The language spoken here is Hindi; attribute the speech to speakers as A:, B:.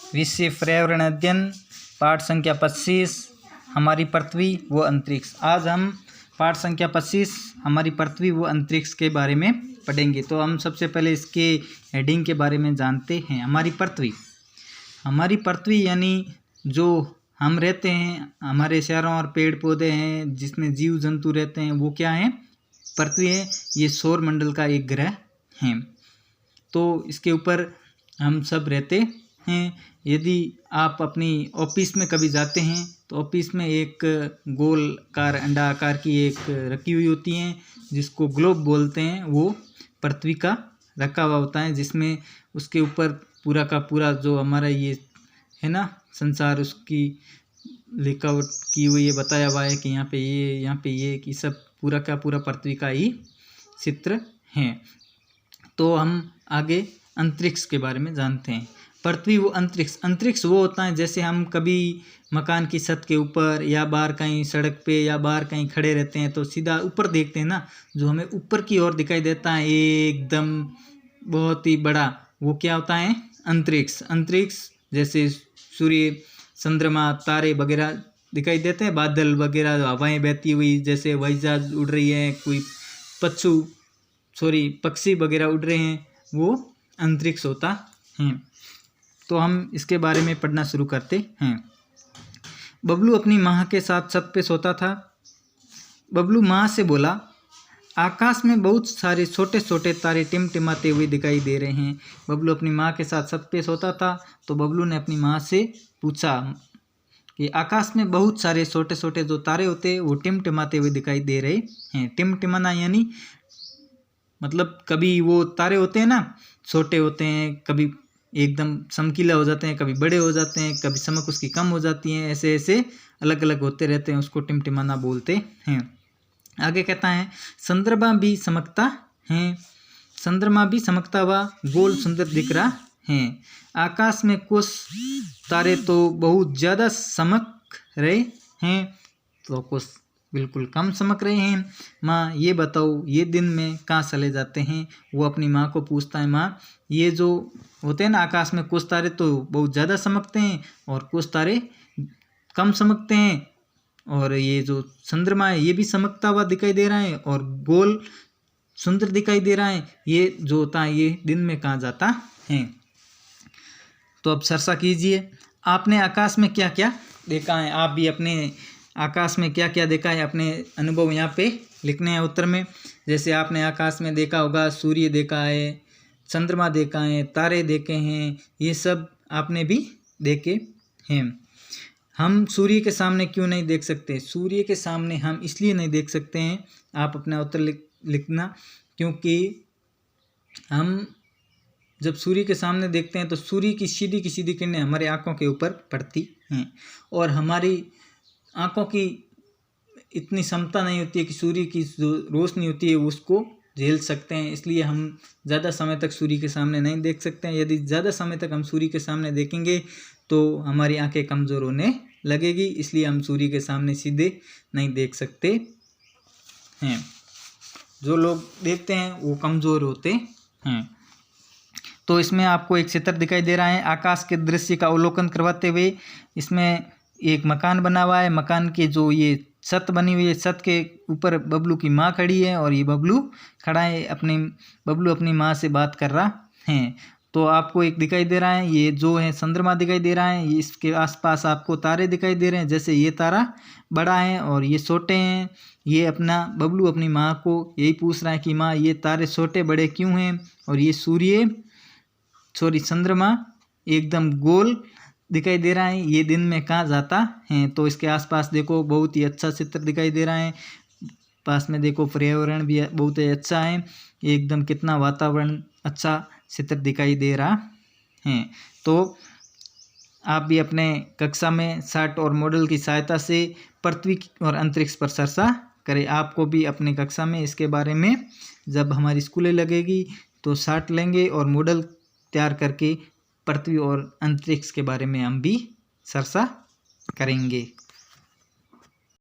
A: विषय पर्यावरण अध्ययन, पाठ संख्या 25, हमारी पृथ्वी व अंतरिक्ष। आज हम पाठ संख्या 25 हमारी पृथ्वी व अंतरिक्ष के बारे में पढ़ेंगे। तो हम सबसे पहले इसके हेडिंग के बारे में जानते हैं। हमारी पृथ्वी यानी जो हम रहते हैं, हमारे चारों और पेड़ पौधे हैं, जिसमें जीव जंतु रहते हैं, वो क्या है? पृथ्वी है। ये सौर मंडल का एक ग्रह है। तो इसके ऊपर हम सब रहते हैं। यदि आप अपनी ऑफिस में कभी जाते हैं तो ऑफिस में एक गोलकार अंडा आकार की एक रखी हुई होती है, जिसको ग्लोब बोलते हैं। वो पृथ्वी का रखा हुआ होता है, जिसमें उसके ऊपर पूरा का पूरा जो हमारा ये है ना संसार, उसकी लिखावट की हुई है, बताया हुआ है कि यहाँ पे ये कि सब पूरा का पूरा पृथ्वी का ही चित्र है। तो हम आगे अंतरिक्ष के बारे में जानते हैं। पृथ्वी व अंतरिक्ष वो होता है जैसे हम कभी मकान की छत के ऊपर या बाहर कहीं सड़क पे या बाहर कहीं खड़े रहते हैं तो सीधा ऊपर देखते हैं ना, जो हमें ऊपर की ओर दिखाई देता है एकदम बहुत ही बड़ा, वो क्या होता है? अंतरिक्ष जैसे सूर्य, चंद्रमा, तारे वगैरह दिखाई देते हैं, बादल वगैरह, हवाएं बहती हुई, जैसे हवाई जहाज उड़ रही है, कोई पक्षी वगैरह उड़ रहे हैं, वो अंतरिक्ष होता है। तो हम इसके बारे में पढ़ना शुरू करते हैं। बबलू अपनी माँ के साथ छत पे सोता था। बबलू माँ से बोला, आकाश में बहुत सारे छोटे छोटे तारे टिमटिमाते हुए दिखाई दे रहे हैं। बबलू अपनी माँ के साथ छत पे सोता था। तो बबलू ने अपनी माँ से पूछा कि आकाश में बहुत सारे छोटे छोटे जो तारे होते हैं वो टिमटिमाते हुए दिखाई दे रहे हैं। टिमटिमाना यानी मतलब कभी वो तारे होते हैं ना, छोटे होते हैं, कभी एकदम चमकीला हो जाते हैं, कभी बड़े हो जाते हैं, कभी चमक उसकी कम हो जाती है, ऐसे ऐसे अलग अलग होते रहते हैं, उसको टिमटिमाना बोलते हैं। आगे कहता है, चंद्रमा भी चमकता हुआ गोल सुंदर दिख रहा है। आकाश में कुछ तारे तो बहुत ज़्यादा चमक रहे हैं तो कुछ बिल्कुल कम चमक रहे हैं। माँ ये बताओ, ये दिन में कहाँ चले जाते हैं? वो अपनी माँ को पूछता है, माँ ये जो होते हैं ना आकाश में, कुछ तारे तो बहुत ज़्यादा चमकते हैं और कुछ तारे कम चमकते हैं, और ये जो चंद्रमा है ये भी चमकता हुआ दिखाई दे रहा है और गोल सुंदर दिखाई दे रहा है, ये जो होता है ये दिन में कहाँ जाता है? तो अब चर्चा कीजिए, आपने आकाश में क्या क्या देखा है? आप भी अपने आकाश में क्या क्या देखा है, अपने अनुभव यहाँ पे लिखने हैं उत्तर में। जैसे आपने आकाश में देखा होगा, सूर्य देखा है, चंद्रमा देखा है, तारे देखे हैं, ये सब आपने भी देखे हैं। हम सूर्य के सामने क्यों नहीं देख सकते? सूर्य के सामने हम इसलिए नहीं देख सकते हैं, आप अपना उत्तर लिखना, क्योंकि हम जब सूर्य के सामने देखते हैं तो सूर्य की सीधी किरणें हमारी आँखों के ऊपर पड़ती हैं, और हमारी आँखों की इतनी क्षमता नहीं होती है कि सूर्य की जो रोशनी होती है उसको झेल सकते हैं, इसलिए हम ज़्यादा समय तक सूर्य के सामने नहीं देख सकते हैं। यदि ज़्यादा समय तक हम सूर्य के सामने देखेंगे तो हमारी आंखें कमज़ोर होने लगेगी, इसलिए हम सूर्य के सामने सीधे नहीं देख सकते हैं। जो लोग देखते हैं वो कमज़ोर होते हैं। तो इसमें आपको एक चित्र दिखाई दे रहा है आकाश के दृश्य का अवलोकन करवाते हुए। इसमें एक मकान बना हुआ है, मकान के जो ये छत बनी हुई है, छत के ऊपर बबलू की माँ खड़ी है और ये बबलू खड़ा है, बबलू अपनी माँ से बात कर रहा है। तो आपको एक दिखाई दे रहा है, ये जो है चंद्रमा दिखाई दे रहा है, इसके आसपास आपको तारे दिखाई दे रहे हैं, जैसे ये तारा बड़ा है और ये छोटे हैं। ये बबलू अपनी माँ को यही पूछ रहा है कि माँ ये तारे छोटे बड़े क्यों हैं, और ये चंद्रमा एकदम गोल दिखाई दे रहा है, ये दिन में कहाँ जाता है? तो इसके आसपास देखो बहुत ही अच्छा चित्र दिखाई दे रहा है। पास में देखो पर्यावरण भी बहुत ही अच्छा है, एकदम कितना वातावरण अच्छा चित्र दिखाई दे रहा है। तो आप भी अपने कक्षा में चार्ट और मॉडल की सहायता से पृथ्वी और अंतरिक्ष पर चर्चा करें। आपको भी अपने कक्षा में इसके बारे में जब हमारी स्कूलें लगेगी तो चार्ट लेंगे और मॉडल तैयार करके पृथ्वी और अंतरिक्ष के बारे में हम भी चर्चा करेंगे।